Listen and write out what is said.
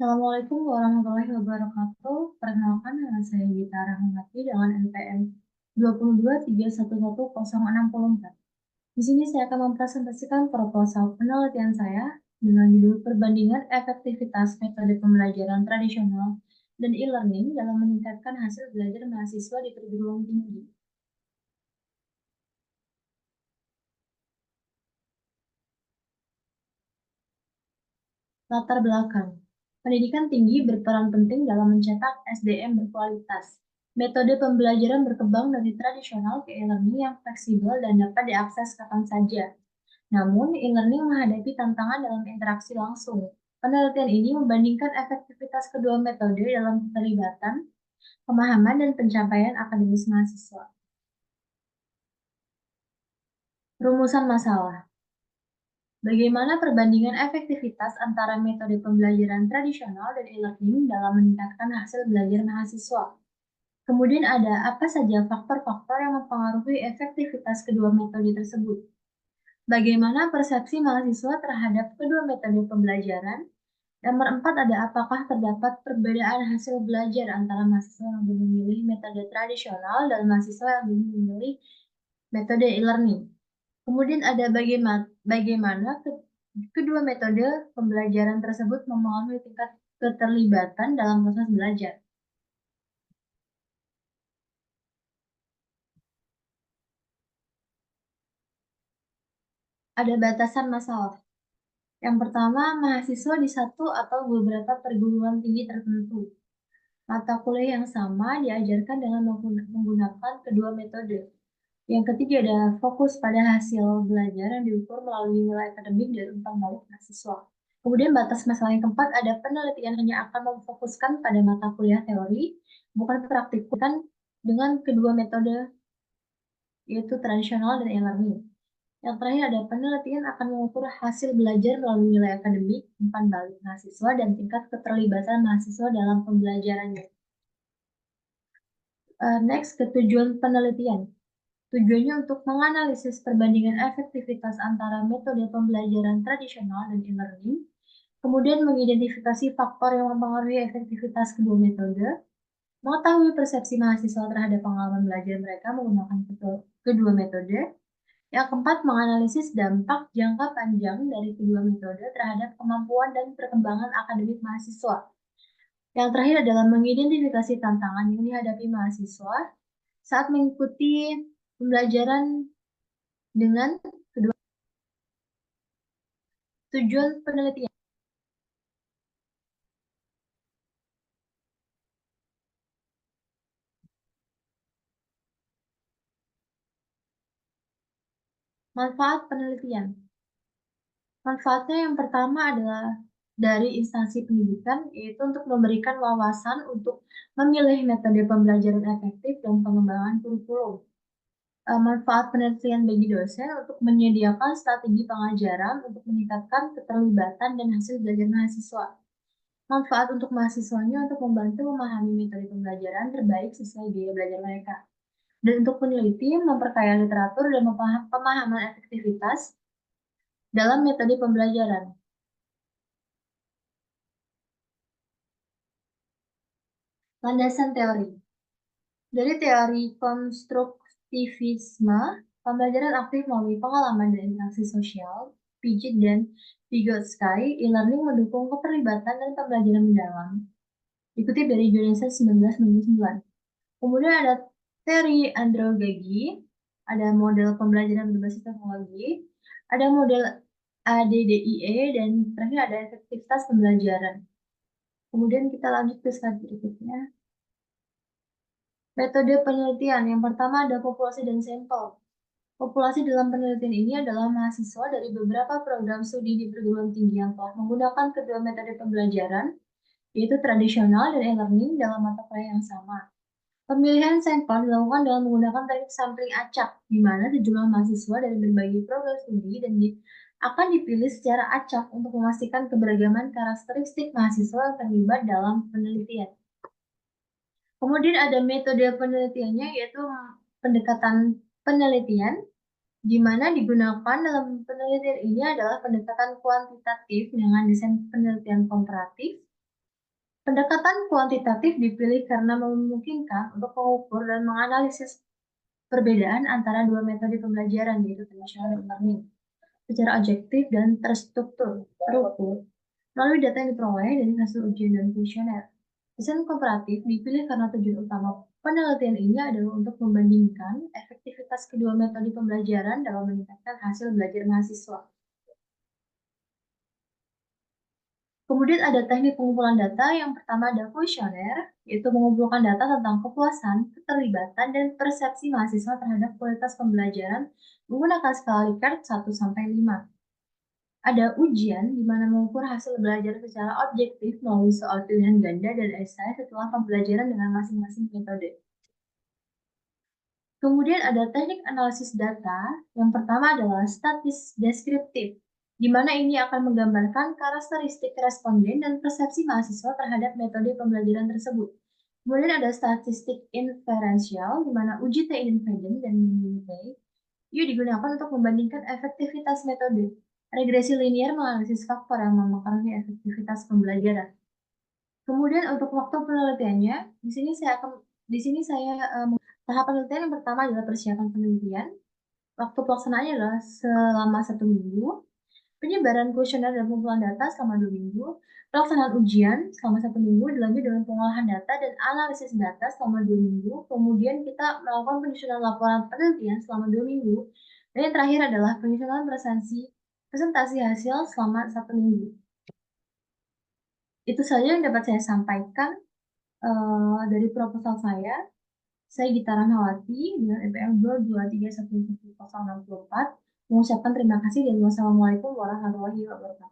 Assalamualaikum warahmatullahi wabarakatuh. Perkenalkan, nama saya Gita Rahmawati dengan NPM 223111064. Di sini saya akan mempresentasikan proposal penelitian saya dengan judul Perbandingan Efektivitas Metode Pembelajaran Tradisional dan E-Learning dalam meningkatkan hasil belajar mahasiswa di perguruan tinggi. Latar belakang. Pendidikan tinggi berperan penting dalam mencetak SDM berkualitas. Metode pembelajaran berkembang dari tradisional ke e-learning yang fleksibel dan dapat diakses kapan saja. Namun, e-learning menghadapi tantangan dalam interaksi langsung. Penelitian ini membandingkan efektivitas kedua metode dalam keterlibatan, pemahaman, dan pencapaian akademis mahasiswa. Rumusan masalah. Bagaimana perbandingan efektivitas antara metode pembelajaran tradisional dan e-learning dalam meningkatkan hasil belajar mahasiswa? Kemudian ada apa saja faktor-faktor yang mempengaruhi efektivitas kedua metode tersebut? Bagaimana persepsi mahasiswa terhadap kedua metode pembelajaran? Nomor 4 ada apakah terdapat perbedaan hasil belajar antara mahasiswa yang lebih memilih metode tradisional dan mahasiswa yang lebih memilih metode e-learning? Kemudian ada bagaimana kedua metode pembelajaran tersebut mempengaruhi tingkat keterlibatan dalam proses belajar. Ada batasan masalah. Yang pertama, mahasiswa di satu atau beberapa perguruan tinggi tertentu. Mata kuliah yang sama diajarkan dengan menggunakan kedua metode. Yang ketiga ada fokus pada hasil belajar yang diukur melalui nilai akademik dan umpan balik mahasiswa. Kemudian batas masalah yang keempat ada penelitian hanya akan memfokuskan pada mata kuliah teori, bukan praktik, bukan dengan kedua metode yaitu tradisional dan e-learning. Yang terakhir ada penelitian akan mengukur hasil belajar melalui nilai akademik, umpan balik mahasiswa, dan tingkat keterlibatan mahasiswa dalam pembelajarannya. Next, ketujuan penelitian. Tujuannya untuk menganalisis perbandingan efektivitas antara metode pembelajaran tradisional dan e-learning, kemudian mengidentifikasi faktor yang mempengaruhi efektivitas kedua metode, mengetahui persepsi mahasiswa terhadap pengalaman belajar mereka menggunakan kedua metode. Yang keempat, menganalisis dampak jangka panjang dari kedua metode terhadap kemampuan dan perkembangan akademik mahasiswa. Yang terakhir adalah mengidentifikasi tantangan yang dihadapi mahasiswa saat mengikuti pembelajaran dengan kedua tujuan penelitian. Manfaat penelitian. Manfaatnya yang pertama adalah dari instansi pendidikan, yaitu untuk memberikan wawasan untuk memilih metode pembelajaran efektif dan pengembangan kurikulum. Manfaat penelitian bagi dosen untuk menyediakan strategi pengajaran untuk meningkatkan keterlibatan dan hasil belajar mahasiswa. Manfaat untuk mahasiswanya untuk membantu memahami metode pembelajaran terbaik sesuai gaya belajar mereka. Dan untuk peneliti, memperkaya literatur dan pemahaman efektivitas dalam metode pembelajaran. Landasan teori. Dari teori konstruktivisme, pembelajaran aktif melalui pengalaman dan interaksi sosial, Piaget dan Vygotsky, e-learning mendukung keterlibatan dan pembelajaran mendalam. Dikutip dari Genesis 1999. Kemudian ada teori andragogi, ada model pembelajaran berbasis teknologi, ada model ADDIE, dan terakhir ada efektivitas pembelajaran. Kemudian kita lanjut ke slide berikutnya. Metode penelitian yang pertama ada populasi dan sampel. Populasi dalam penelitian ini adalah mahasiswa dari beberapa program studi di perguruan tinggi yang telah menggunakan kedua metode pembelajaran, yaitu tradisional dan e-learning dalam mata kuliah yang sama. Pemilihan sampel dilakukan dengan menggunakan teknik sampling acak, di mana sejumlah mahasiswa dari berbagai program studi dan akan dipilih secara acak untuk memastikan keberagaman karakteristik mahasiswa yang terlibat dalam penelitian. Kemudian ada metode penelitiannya, yaitu pendekatan penelitian, di mana digunakan dalam penelitian ini adalah pendekatan kuantitatif dengan desain penelitian komparatif. Pendekatan kuantitatif dipilih karena memungkinkan untuk mengukur dan menganalisis perbedaan antara dua metode pembelajaran, yaitu traditional learning, secara objektif dan terukur melalui data yang diperoleh dari hasil ujian dan kuesioner. Desain komparatif dipilih karena tujuan utama penelitian ini adalah untuk membandingkan efektivitas kedua metode pembelajaran dalam meningkatkan hasil belajar mahasiswa. Kemudian ada teknik pengumpulan data. Yang pertama ada kuesioner, yaitu mengumpulkan data tentang kepuasan, keterlibatan, dan persepsi mahasiswa terhadap kualitas pembelajaran menggunakan skala Likert 1-5. Ada ujian di mana mengukur hasil belajar secara objektif melalui soal pilihan ganda dan esai setelah pembelajaran dengan masing-masing metode. Kemudian ada teknik analisis data. Yang pertama adalah statis deskriptif, di mana ini akan menggambarkan karakteristik responden dan persepsi mahasiswa terhadap metode pembelajaran tersebut. Kemudian ada statistik inferensial, di mana uji T independen dan min T itu digunakan untuk membandingkan efektivitas metode. Regresi linear menganalisis faktor yang mempengaruhi efektivitas pembelajaran. Kemudian untuk waktu penelitiannya, di sini saya tahap penelitian yang pertama adalah persiapan penelitian. Waktu pelaksanaannya adalah selama 1 minggu. Penyebaran kuesioner dan pengumpulan data selama 2 minggu. Pelaksanaan ujian selama 1 minggu dilanjut dengan pengolahan data dan analisis data selama 2 minggu. Kemudian kita melakukan penyusunan laporan penelitian selama 2 minggu. Dan yang terakhir adalah penyusunan presentasi hasil selama 1 minggu. Itu saja yang dapat saya sampaikan dari proposal saya. Saya Gita Rahmawati dengan EPM 2231104 mengucapkan terima kasih dan wassalamualaikum warahmatullahi wabarakatuh.